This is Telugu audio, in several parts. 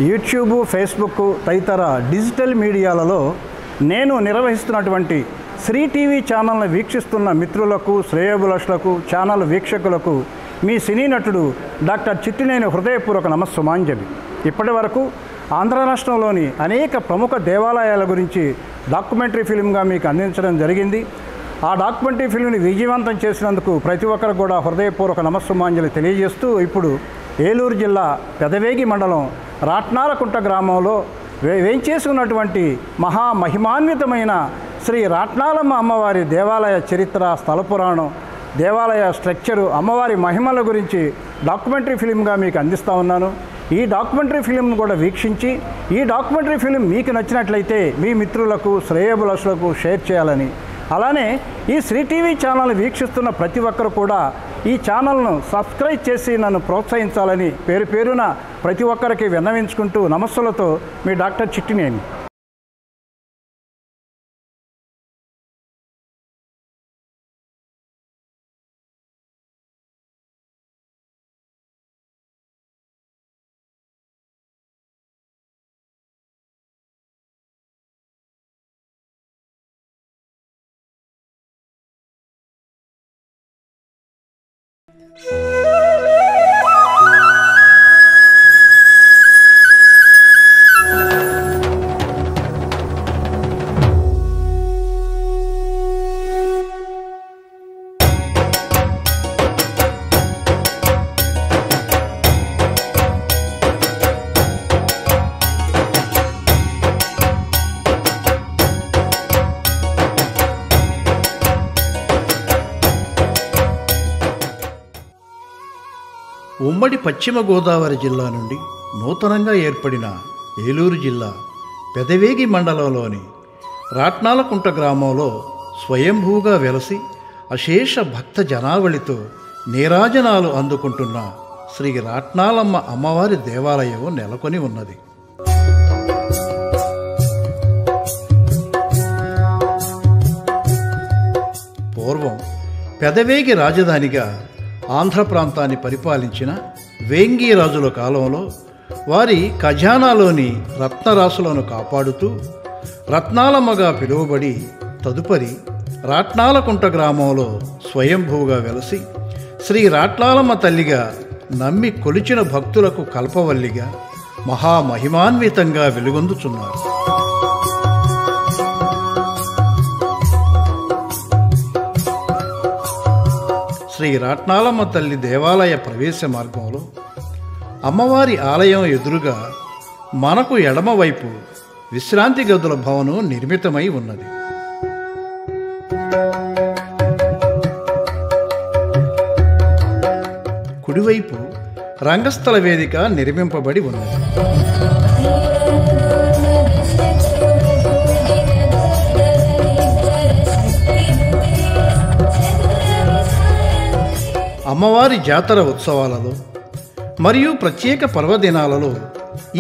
యూట్యూబ్, ఫేస్బుక్ తదితర డిజిటల్ మీడియాలలో నేను నిర్వహిస్తున్నటువంటి శ్రీ టీవీ ఛానల్ని వీక్షిస్తున్న మిత్రులకు, శ్రేయోభిలాషులకు, ఛానల్ వీక్షకులకు మీ సినీ నటుడు డాక్టర్ చిట్టినేని హృదయపూర్వక నమస్సుమాంజలి. ఇప్పటి వరకు ఆంధ్ర రాష్ట్రంలోని అనేక ప్రముఖ దేవాలయాల గురించి డాక్యుమెంటరీ ఫిల్మ్గా మీకు అందించడం జరిగింది. ఆ డాక్యుమెంటరీ ఫిల్మ్ని విజయవంతం చేసినందుకు ప్రతి ఒక్కరు కూడా హృదయపూర్వక నమస్సుమాంజలి తెలియజేస్తూ, ఇప్పుడు ఏలూరు జిల్లా పెదవేగి మండలం రాట్నాలకుంట గ్రామంలో వేంచేసుకున్నటువంటి మహామహిమాన్వితమైన శ్రీ రాట్నాలమ్మ అమ్మవారి దేవాలయ చరిత్ర, స్థల పురాణం, దేవాలయ స్ట్రక్చరు, అమ్మవారి మహిమల గురించి డాక్యుమెంటరీ ఫిల్మ్గా మీకు అందిస్తూ ఉన్నాను. ఈ డాక్యుమెంటరీ ఫిల్మ్ను కూడా వీక్షించి ఈ డాక్యుమెంటరీ ఫిల్మ్ మీకు నచ్చినట్లయితే మీ మిత్రులకు, శ్రేయోభిలాషులకు షేర్ చేయాలని, అలానే ఈ శ్రీ టీవీ ఛానల్ వీక్షిస్తున్న ప్రతి ఒక్కరు కూడా ఈ ఛానల్ను సబ్స్క్రైబ్ చేసి నన్ను ప్రోత్సహించాలని పేరు పేరున ప్రతి ఒక్కరికి విన్నవించుకుంటూ నమస్సులతో మీ డాక్టర్ చిట్టినేని. ఉమ్మడి పశ్చిమ గోదావరి జిల్లా నుండి నూతనంగా ఏర్పడిన ఏలూరు జిల్లా పెదవేగి మండలంలోని రాట్నాలకుంట గ్రామంలో స్వయంభూగా వెలసి అశేష భక్త జనావళితో నీరాజనాలు అందుకుంటున్న శ్రీ రాట్నాలమ్మ అమ్మవారి దేవాలయం నెలకొని ఉన్నది. పూర్వం పెదవేగి రాజధానిగా ఆంధ్ర ప్రాంతాన్ని పరిపాలించిన వేంగి రాజుల కాలంలో వారి ఖజానాలోని రత్నరాశులను కాపాడుతూ రత్నాలమ్మగా పిలువబడి తదుపరి రాట్నాలకుంట గ్రామంలో స్వయంభూగా వెలసి శ్రీ రాట్నాలమ్మ తల్లిగా నమ్మి కొలిచిన భక్తులకు కల్పవల్లిగా మహామహిమాన్వితంగా వెలుగొందుచున్నారు. శ్రీ రాట్నాలమ్మ తల్లి దేవాలయ ప్రవేశ మార్గంలో అమ్మవారి ఆలయం ఎదురుగా మనకు ఎడమవైపు విశ్రాంతి గదుల భవనం నిర్మితమై ఉన్నది. కుడివైపు రంగస్థల వేదిక నిర్మింపబడి ఉన్నది. అమ్మవారి జాతర ఉత్సవాలలో మరియు ప్రత్యేక పర్వదినాలలో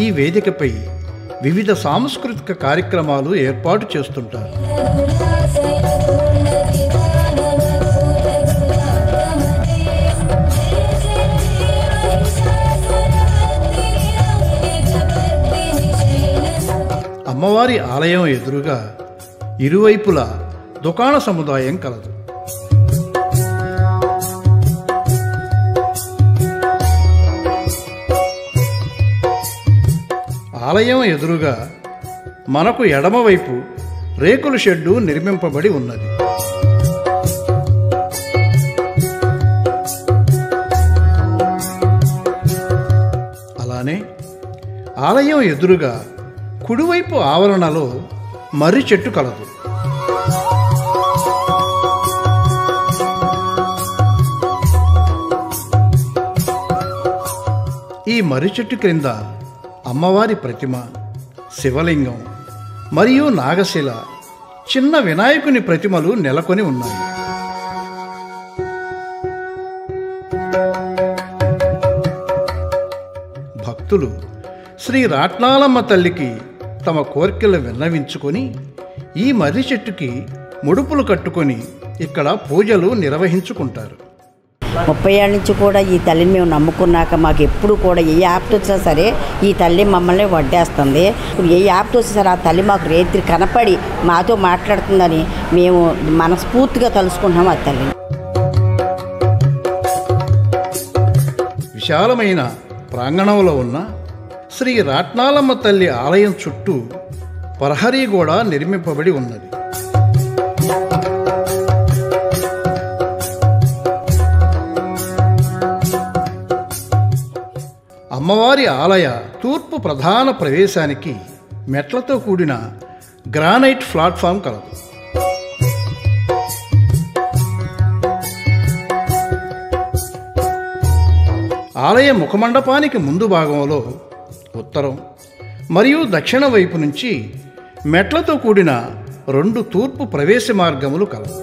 ఈ వేదికపై వివిధ సాంస్కృతిక కార్యక్రమాలు ఏర్పాటు చేస్తుంటారు. అమ్మవారి ఆలయం ఎదురుగా ఇరువైపులా దుకాణ సముదాయం కలదు. ఆలయం ఎదురుగా మనకు ఎడమవైపు రేకుల షెడ్డు నిర్మింపబడి ఉన్నది. అలానే ఆలయం ఎదురుగా కుడివైపు ఆవరణలో మర్రి చెట్టు కలదు. ఈ మర్రి చెట్టు క్రింద అమ్మవారి ప్రతిమ, శివలింగం మరియు నాగశిల, చిన్న వినాయకుని ప్రతిమలు నెలకొని ఉన్నాయి. భక్తులు శ్రీ రాట్నాలమ్మ తల్లికి తమ కోరికలు విన్నవించుకొని ఈ మర్రి చెట్టుకి ముడుపులు కట్టుకొని ఇక్కడ పూజలు నిర్వహించుకుంటారు. 30 ఏళ్ళ నుంచి కూడా ఈ తల్లిని మేము నమ్ముకున్నాక మాకు ఎప్పుడు కూడా ఏ ఆపద వచ్చినా సరే ఈ తల్లి మమ్మల్ని వడ్డేస్తుంది. ఏ ఆపద వచ్చినా సరే ఆ తల్లి మాకు రేత్రి కనపడి మాతో మాట్లాడుతుందని మేము మనస్ఫూర్తిగా తలుసుకుంటున్నాం ఆ తల్లిని. విశాలమైన ప్రాంగణంలో ఉన్న శ్రీ రాట్నాలమ్మ తల్లి ఆలయం చుట్టూ ప్రహరీ గోడ నిర్మింపబడి ఉన్నది. అమ్మవారి ఆలయ తూర్పు ప్రధాన ప్రవేశానికి మెట్లతో కూడిన గ్రానైట్ ప్లాట్ఫామ్ కలదు. ఆలయ ముఖమండపానికి ముందు భాగంలో ఉత్తరం మరియు దక్షిణ వైపు నుంచి మెట్లతో కూడిన 2 తూర్పు ప్రవేశ మార్గములు కలవు.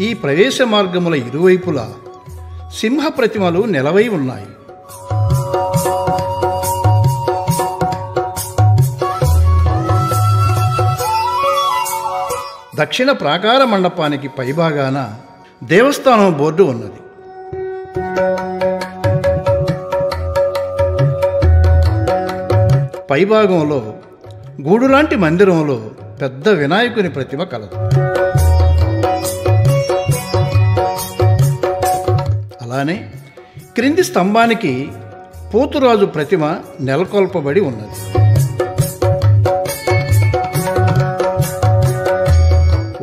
ఈ ప్రవేశ మార్గముల ఇరువైపులా సింహ ప్రతిమలు నెలవై ఉన్నాయి. దక్షిణ ప్రాకార మండపానికి పైభాగాన దేవస్థానం బోర్డు ఉన్నది. పైభాగంలో గూడులాంటి మందిరంలో పెద్ద వినాయకుని ప్రతిమ కలదు. అలానే క్రింది స్తంభానికి పోతురాజు ప్రతిమ నెలకొల్పబడి ఉన్నది.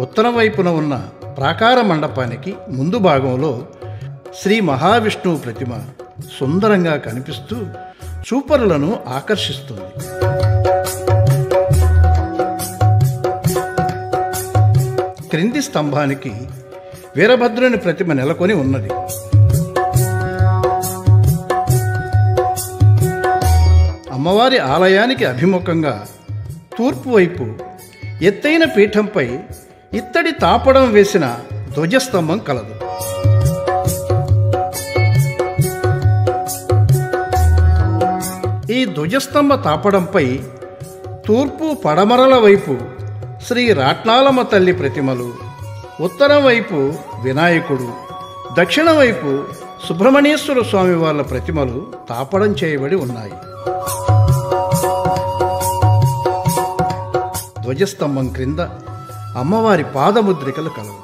ఉత్తరం వైపున ఉన్న ప్రాకార మండపానికి ముందు భాగంలో శ్రీ మహావిష్ణువు ప్రతిమ సుందరంగా కనిపిస్తూ చూపరులను ఆకర్షిస్తుంది. క్రింది స్తంభానికి వీరభద్రుని ప్రతిమ నెలకొని ఉన్నది. అమ్మవారి ఆలయానికి అభిముఖంగా తూర్పు వైపు ఎత్తైన పీఠంపై ఇత్తడి తాపడం వేసిన ధ్వజస్తంభం కలదు. ఈ ధ్వజస్తంభ తాపడంపై తూర్పు పడమరల వైపు శ్రీ రాట్నాలమ్మ తల్లి ప్రతిమలు, ఉత్తరం వైపు వినాయకుడు, దక్షిణ వైపు సుబ్రహ్మణ్యేశ్వర స్వామి వాళ్ళ ప్రతిమలు తాపడం చేయబడి ఉన్నాయి. ధ్వజస్తంభం క్రింద అమ్మవారి పాదముద్రికలు కలవు.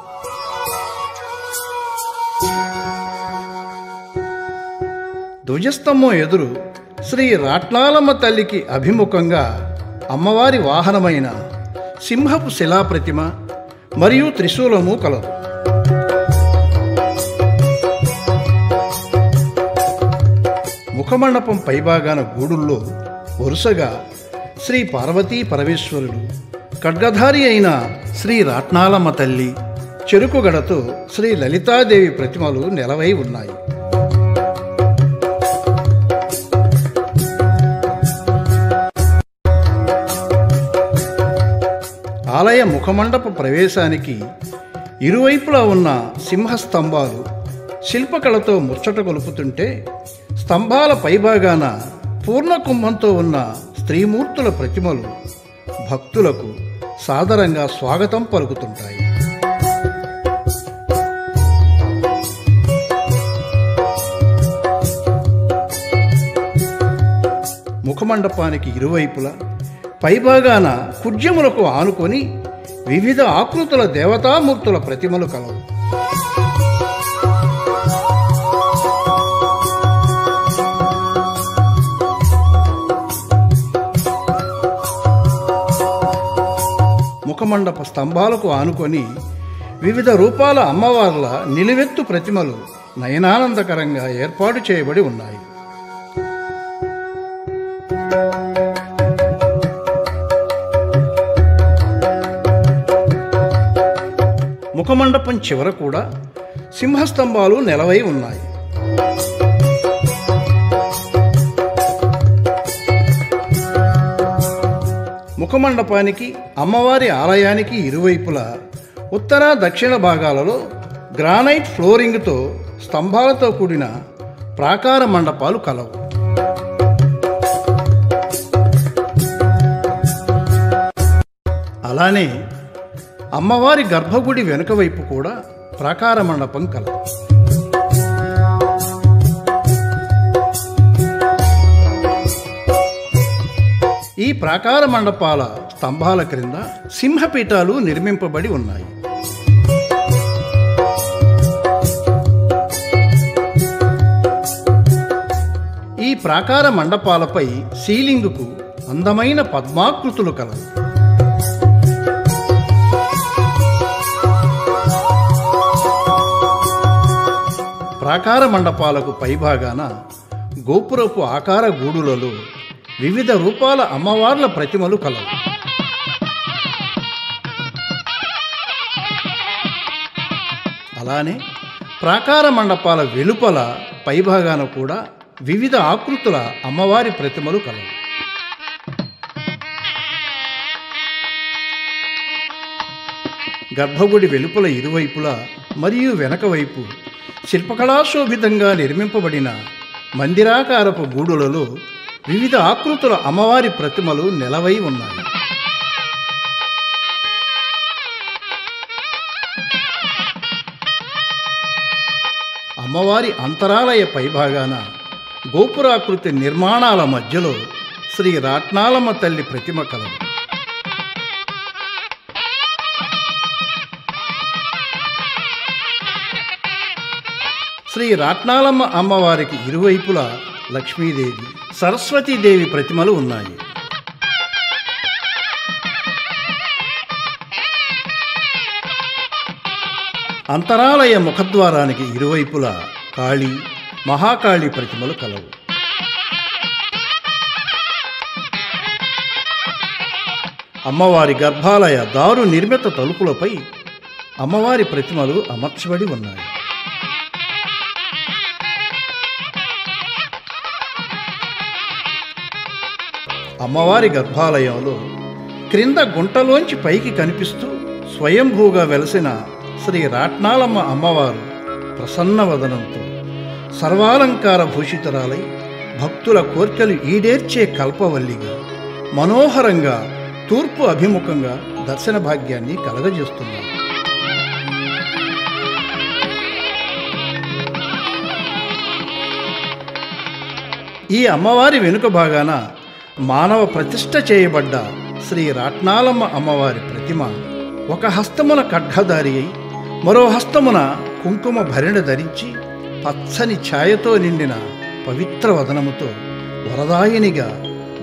ధ్వజస్తంభం ఎదురు శ్రీ రాట్నాలమ్మ తల్లికి అభిముఖంగా అమ్మవారి వాహనమైన సింహపు శిలాప్రతిమ మరియు త్రిశూలము కలదు. ముఖమండపం పైభాగాన గూడుల్లో వరుసగా శ్రీ పార్వతీ పరమేశ్వరుడు, ఖడ్గధారి అయిన శ్రీ రాట్నాలమ్మ తల్లి, చెరుకుగడతో శ్రీ లలితాదేవి ప్రతిమలు నెలవై ఉన్నాయి. ఆలయ ముఖమండప ప్రవేశానికి ఇరువైపులా ఉన్న సింహస్తంభాలు శిల్పకళతో ముచ్చట గొలుపుతుంటే, స్తంభాల పైభాగాన పూర్ణకుంభంతో ఉన్న స్త్రీమూర్తుల ప్రతిమలు భక్తులకు సాదరంగా స్వాగతం పలుకుతుంటాయి. ముఖమండపానికి ఇరువైపులా పైభాగాన కుడ్యములకు ఆనుకొని వివిధ ఆకృతుల దేవతామూర్తుల ప్రతిమలు కలవు. ముఖమండప స్తంభాలకు ఆనుకొని వివిధ రూపాల అమ్మవార్ల నిలువెత్తు ప్రతిమలు నయనానందకరంగా ఏర్పాటు చేయబడి ఉన్నాయి. ముఖమండపం చివర కూడా సింహస్తంభాలు నెలవై ఉన్నాయి. ముఖమండపానికి అమ్మవారి ఆలయానికి ఇరువైపులా ఉత్తర దక్షిణ భాగాలలో గ్రానైట్ ఫ్లోరింగ్తో స్తంభాలతో కూడిన ప్రాకార మండపాలు కలవు. అలానే అమ్మవారి గర్భగుడి వెనుక వైపు కూడా ప్రాకార మండపం కలదు. ఈ ప్రాకార మండపాల స్తంభాల క్రింద సింహపీఠాలు నిర్మింపబడి ఉన్నాయి. ఈ ప్రాకార మండపాలపై సీలింగుకు అందమైన పద్మాకృతులు కలవు. ప్రాకార మండపాలకు పైభాగాన గోపురపు ఆకార గూడులలో వివిధ రూపాల అమ్మవార్ల ప్రతిమలు కలవు. అలానే ప్రాకార మండపాల వెలుపల పైభాగాన కూడా వివిధ ఆకృతుల అమ్మవారి ప్రతిమలు కలవు. గర్భగుడి వెలుపల ఇరువైపులా మరియు వెనక వైపు శిల్పకళాశోభితంగా నిర్మింపబడిన మందిరాకారపు గూడులలో వివిధ ఆకృతుల అమ్మవారి ప్రతిమలు నెలవై ఉన్నాయి. అమ్మవారి అంతరాలయ పైభాగాన గోపురాకృతి నిర్మాణాల మధ్యలో శ్రీ రాట్నాలమ్మ తల్లి ప్రతిమ కలదు. శ్రీ రాట్నాలమ్మ అమ్మవారికి ఇరువైపులా లక్ష్మీదేవి, సరస్వతీదేవి ప్రతిమలు ఉన్నాయి. అంతరాలయ ముఖద్వారానికి ఇరువైపులా కాళీ, మహాకాళి ప్రతిమలు కలవు. అమ్మవారి గర్భాలయ దారు నిర్మిత తలుపులపై అమ్మవారి ప్రతిమలు అమర్చబడి ఉన్నాయి. అమ్మవారి గర్భాలయంలో క్రింద గుంటలోంచి పైకి కనిపిస్తూ స్వయంభూగా వెలసిన శ్రీ రాట్నాలమ్మ అమ్మవారు ప్రసన్నవదనంతో సర్వాలంకార భూషితురాలై భక్తుల కోర్కెలు ఈడేర్చే కల్పవల్లిగా మనోహరంగా తూర్పు అభిముఖంగా దర్శన భాగ్యాన్ని కలగజేస్తున్నారు. ఈ అమ్మవారి వెనుక భాగాన మానవ ప్రతిష్ఠ చేయబడ్డ శ్రీ రాట్నాలమ్మ అమ్మవారి ప్రతిమ ఒక హస్తమున ఖడ్గధారి అయి మరో హస్తమున కుంకుమ భరిణ ధరించి పచ్చని ఛాయతో నిండిన పవిత్ర వదనముతో వరదాయినిగా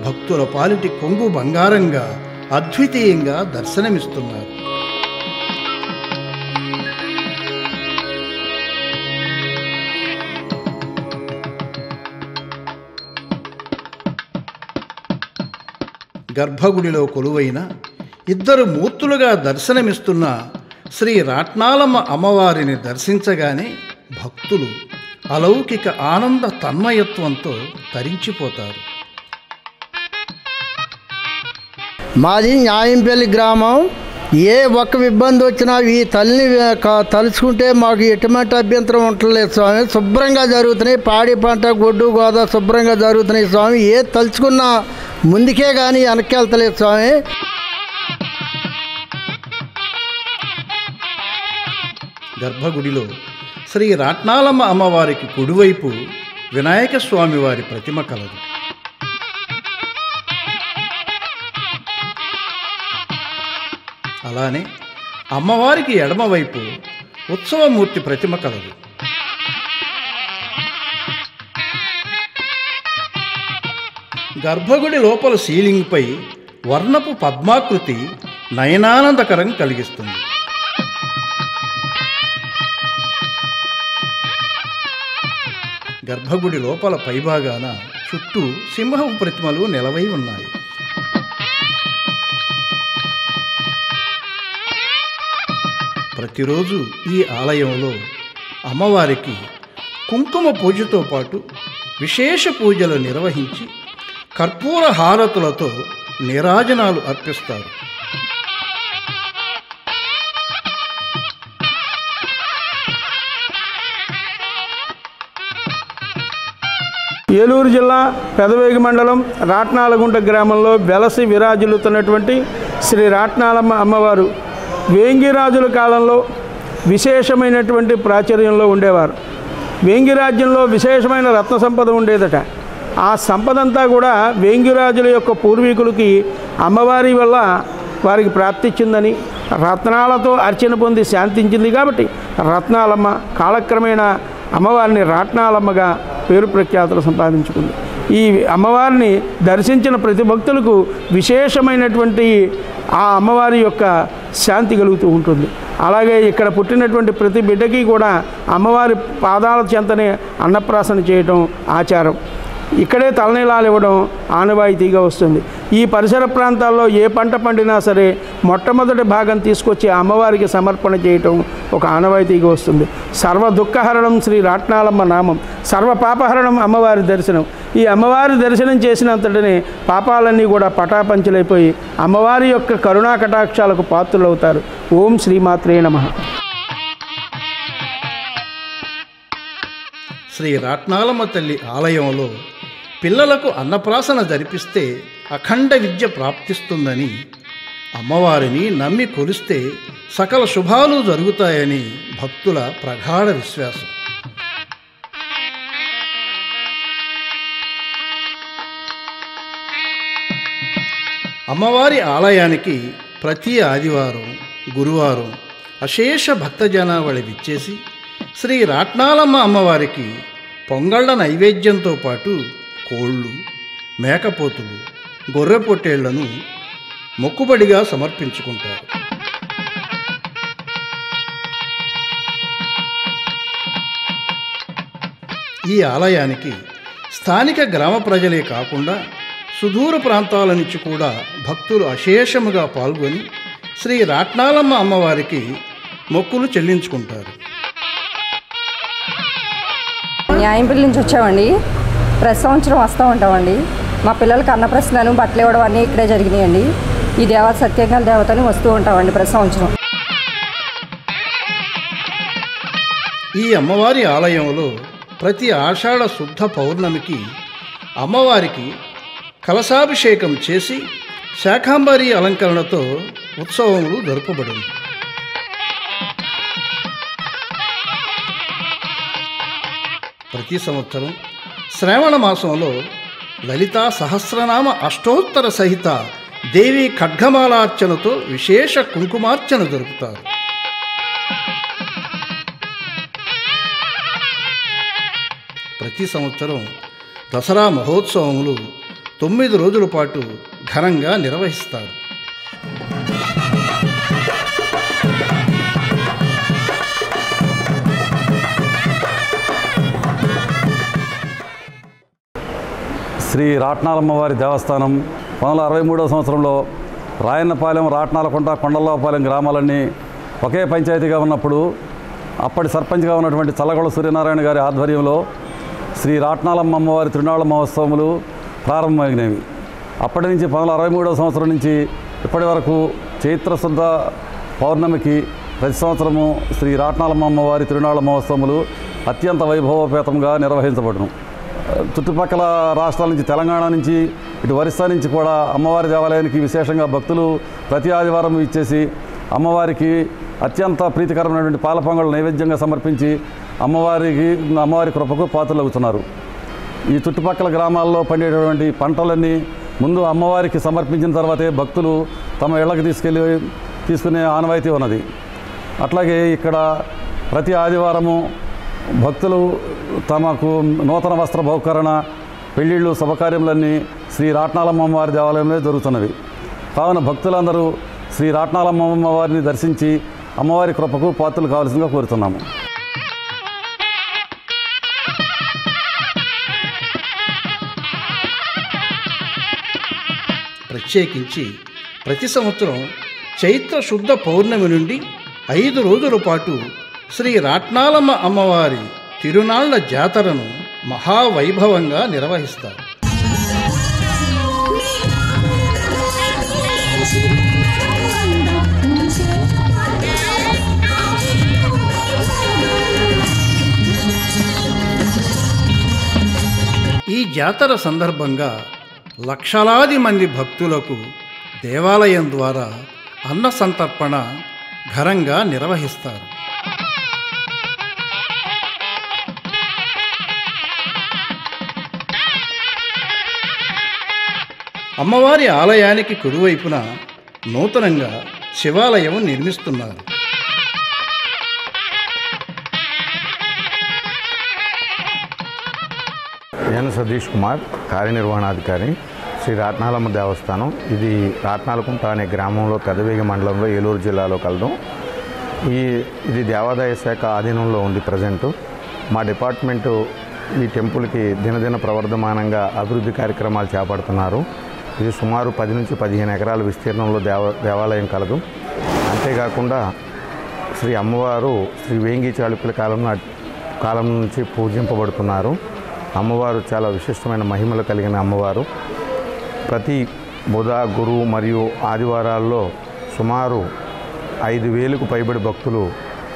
భక్తుల పాలిటి కొంగు బంగారంగా అద్వితీయంగా దర్శనమిస్తున్నారు. గర్భగుడిలో కొలువైన ఇద్దరు మూర్తులుగా దర్శనమిస్తున్న శ్రీ రాట్నాలమ్మ అమ్మవారిని దర్శించగానే భక్తులు అలౌకిక ఆనంద తన్మయత్వంతో తరించిపోతారు. మాది న్యాయంపల్లి గ్రామం. ఏ ఒక్క ఇబ్బంది వచ్చినా ఈ తల్లిని తలుచుకుంటే మాకు ఎటువంటి అభ్యంతరం ఉండలేదు స్వామి. శుభ్రంగా జరుగుతున్నాయి. పాడి పంట, గొడ్డు గోదా శుభ్రంగా జరుగుతున్నాయి స్వామి. ఏ తలుచుకున్నా ముందుకే కానీ వెనక్కి వెళ్తలేదు స్వామి. గర్భగుడిలో శ్రీ రాట్నాలమ్మ అమ్మవారికి కుడివైపు వినాయక స్వామి వారి ప్రతిమ కలదు. అలానే అమ్మవారికి ఎడమవైపు ఉత్సవమూర్తి ప్రతిమ కలదు. గర్భగుడి లోపల సీలింగ్పై వర్ణపు పద్మాకృతి నయనానందకరం కలిగిస్తుంది. గర్భగుడి లోపల పైభాగాన చుట్టూ సింహపు ప్రతిమలు నెలవై ఉన్నాయి. ప్రతిరోజు ఈ ఆలయంలో అమ్మవారికి కుంకుమ పూజతో పాటు విశేష పూజలు నిర్వహించి కర్పూర హారతులతో నీరాజనాలు అర్పిస్తారు. ఏలూరు జిల్లా పెదవేగి మండలం రాట్నాలగుంట గ్రామంలో వెలసి విరాజిల్లుతున్నటువంటి శ్రీ రాట్నాలమ్మ అమ్మవారు వేంగిరాజుల కాలంలో విశేషమైనటువంటి ప్రాచుర్యంలో ఉండేవారు. వేంగిరాజ్యంలో విశేషమైన రత్న సంపద ఉండేదట. ఆ సంపద అంతా కూడా వేంగిరాజుల యొక్క పూర్వీకులకి అమ్మవారి వల్ల వారికి ప్రాప్తించిందని, రత్నాలతో అర్చన పొంది శాంతించింది కాబట్టి రత్నాలమ్మ కాలక్రమేణా అమ్మవారిని రాట్నాలమ్మగా పేరు ప్రఖ్యాతులు సంపాదించుకుంది. ఈ అమ్మవారిని దర్శించిన ప్రతి భక్తులకు విశేషమైనటువంటి ఆ అమ్మవారి యొక్క శాంతి కలుగుతూ ఉంటుంది. అలాగే ఇక్కడ పుట్టినటువంటి ప్రతి బిడ్డకి కూడా అమ్మవారి పాదాల చెంతనే అన్నప్రాసన చేయటం ఆచారం. ఇక్కడే తలనీలాలు ఇవ్వడం ఆనవాయితీగా వస్తుంది. ఈ పరిసర ప్రాంతాల్లో ఏ పంట పండినా సరే మొట్టమొదటి భాగం తీసుకొచ్చి అమ్మవారికి సమర్పణ చేయటం ఒక ఆనవాయితీగా వస్తుంది. సర్వ దుఃఖహరణం శ్రీ రాట్నాలమ్మ నామం, సర్వ పాపహరణం అమ్మవారి దర్శనం. ఈ అమ్మవారి దర్శనం చేసినంతటనే పాపాలన్నీ కూడా పటాపంచలైపోయి అమ్మవారి యొక్క కరుణా కటాక్షాలకు పాత్రులవుతారు. ఓం శ్రీమాత్రే నమః. శ్రీ రాట్నాలమ్మ తల్లి ఆలయంలో పిల్లలకు అన్నప్రాసన జరిపిస్తే అఖండ విద్య ప్రాప్తిస్తుందని, అమ్మవారిని నమ్మి కొలిస్తే సకల శుభాలు జరుగుతాయని భక్తుల ప్రగాఢ విశ్వాసం. అమ్మవారి ఆలయానికి ప్రతి ఆదివారం, గురువారం అశేష భక్తజనావళి విచ్చేసి శ్రీ రాట్నాలమ్మ అమ్మవారికి పొంగళ్ళ నైవేద్యంతో పాటు కోళ్ళు, మేకపోతులు, గొర్రె పొట్టేళ్లను మొక్కుబడిగా సమర్పించుకుంటారు. ఈ ఆలయానికి స్థానిక గ్రామ ప్రజలే కాకుండా సుదూర ప్రాంతాల నుంచి కూడా భక్తులు అశేషముగా పాల్గొని శ్రీ రాట్నాలమ్మ అమ్మవారికి మొక్కులు చెల్లించుకుంటారు. న్యాయంపల్లి నుంచి వచ్చామండి. ప్రతి సంవత్సరం వస్తూ ఉంటామండి. మా పిల్లలకి అన్నప్రసన్నను బట్టలు ఇవ్వడం అన్నీ ఇక్కడే జరిగినాయండి. ఈ దేవత సత్యంగాల దేవతని వస్తూ ఉంటామండి ప్రతి సంవత్సరం. ఈ అమ్మవారి ఆలయంలో ప్రతి ఆషాఢ శుద్ధ పౌర్ణమికి అమ్మవారికి కలశాభిషేకం చేసి శాకాంబరి అలంకరణతో ఉత్సవములు జరుపబడింది. ప్రతి సంవత్సరం శ్రావణ మాసంలో లలితా సహస్రనామ అష్టోత్తర సహిత దేవి ఖడ్గమాలార్చనతో విశేష కుంకుమార్చన జరుపుతారు. ప్రతి సంవత్సరం దసరా మహోత్సవములు 9 రోజుల పాటు ఘనంగా నిర్వహిస్తారు. శ్రీ రాట్నాలమ్మ వారి దేవస్థానం 1963వ సంవత్సరంలో రాయన్నపాలెం, రాట్నాలకుంట, కొండలపాలెం గ్రామాలన్నీ ఒకే పంచాయతీగా ఉన్నప్పుడు అప్పటి సర్పంచ్గా ఉన్నటువంటి చల్లగొల్ల సూర్యనారాయణ గారి ఆధ్వర్యంలో శ్రీ రాట్నాలమ్మ అమ్మవారి తిరునాళ్ళ మహోత్సవములు ప్రారంభమైనవి. అప్పటి నుంచి 1963వ సంవత్సరం నుంచి ఇప్పటి వరకు చైత్రశుద్ధ పౌర్ణమికి ప్రతి సంవత్సరము శ్రీ రాట్నాలమ్మ అమ్మవారి తిరునాళ్ళ మహోత్సవములు అత్యంత వైభవోపేతంగా నిర్వహించబడును. చుట్టుపక్కల రాష్ట్రాల నుంచి, తెలంగాణ నుంచి, ఇటు ఒరిస్సా నుంచి కూడా అమ్మవారి దేవాలయానికి విశేషంగా భక్తులు ప్రతి ఆదివారం ఇచ్చేసి అమ్మవారికి అత్యంత ప్రీతికరమైనటువంటి పాల పొంగళ్ళు నైవేద్యంగా సమర్పించి అమ్మవారి కృపకు పాత్రలవుతున్నారు. ఈ చుట్టుపక్కల గ్రామాల్లో పండేటటువంటి పంటలన్నీ ముందు అమ్మవారికి సమర్పించిన తర్వాతే భక్తులు తమ ఇళ్లకు తీసుకునే ఆనవాయితీ ఉన్నది. అట్లాగే ఇక్కడ ప్రతి ఆదివారము భక్తులు తమకు నూతన వస్త్ర బహుకరణ, పెళ్ళిళ్ళు, శుభకార్యములన్నీ శ్రీ రాట్నాలమ్మ అమ్మవారి దేవాలయంలో జరుగుతున్నవి. కావున భక్తులందరూ శ్రీ రాట్నాలమ్మ అమ్మవారిని దర్శించి అమ్మవారి కృపకు పాత్రలు కావాల్సిందిగా కోరుతున్నాము. ప్రత్యేకించి ప్రతి సంవత్సరం చైత్ర శుద్ధ పౌర్ణమి నుండి 5 రోజుల పాటు శ్రీ రాట్నాలమ్మ అమ్మవారి తిరునాళ్ల జాతరను మహావైభవంగా నిర్వహిస్తారు. ఈ జాతర సందర్భంగా లక్షలాది మంది భక్తులకు దేవాలయం ద్వారా అన్న సంతర్పణ ఘనంగా నిర్వహిస్తారు. అమ్మవారి ఆలయానికి కుడివైపున నూతనంగా శివాలయం నిర్మిస్తున్నారు. నేను సతీష్ కుమార్, కార్యనిర్వహణాధికారి, శ్రీ రాట్నాలమ్మ దేవస్థానం. ఇది రాట్నాలకుంట అనే గ్రామంలో పెదవేగి మండలంలో ఏలూరు జిల్లాలో కలదు. ఇది దేవాదాయ శాఖ ఆధీనంలో ఉంది. ప్రజెంటు మా డిపార్ట్మెంటు ఈ టెంపుల్కి దినదిన ప్రవర్ధమానంగా అభివృద్ధి కార్యక్రమాలు చేపడుతున్నారు. ఇది సుమారు 10 నుంచి 15 ఎకరాల విస్తీర్ణంలో దేవాలయం కలదు. అంతేకాకుండా శ్రీ అమ్మవారు శ్రీ వేంగి చాళుక్యుల కాలం నుంచి పూజింపబడుతున్నారు. అమ్మవారు చాలా విశిష్టమైన మహిమలు కలిగిన అమ్మవారు. ప్రతి బుధ, గురు మరియు ఆదివారాల్లో సుమారు 5,000కు పైబడి భక్తులు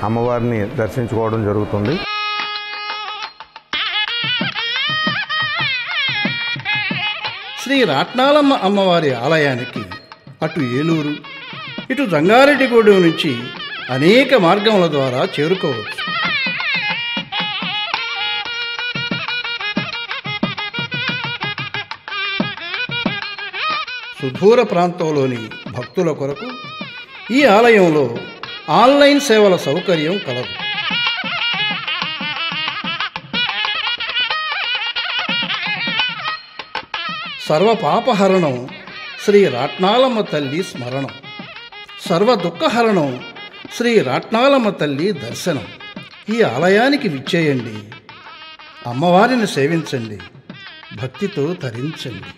అమ్మవారిని దర్శించుకోవడం జరుగుతుంది. శ్రీ రాట్నాలమ్మ అమ్మవారి ఆలయానికి అటు ఏలూరు, ఇటు జంగారెడ్డిగూడెం నుంచి అనేక మార్గముల ద్వారా చేరుకోవచ్చు. సుదూర ప్రాంతంలోని భక్తుల కొరకు ఈ ఆలయంలో ఆన్లైన్ సేవల సౌకర్యం కలదు. సర్వపాపహరణం శ్రీ రాట్నాలమ్మ తల్లి స్మరణం, సర్వ దుఃఖహరణం శ్రీ రాట్నాలమ్మ తల్లి దర్శనం. ఈ ఆలయానికి విచ్చేయండి, అమ్మవారిని సేవించండి, భక్తితో తరించండి.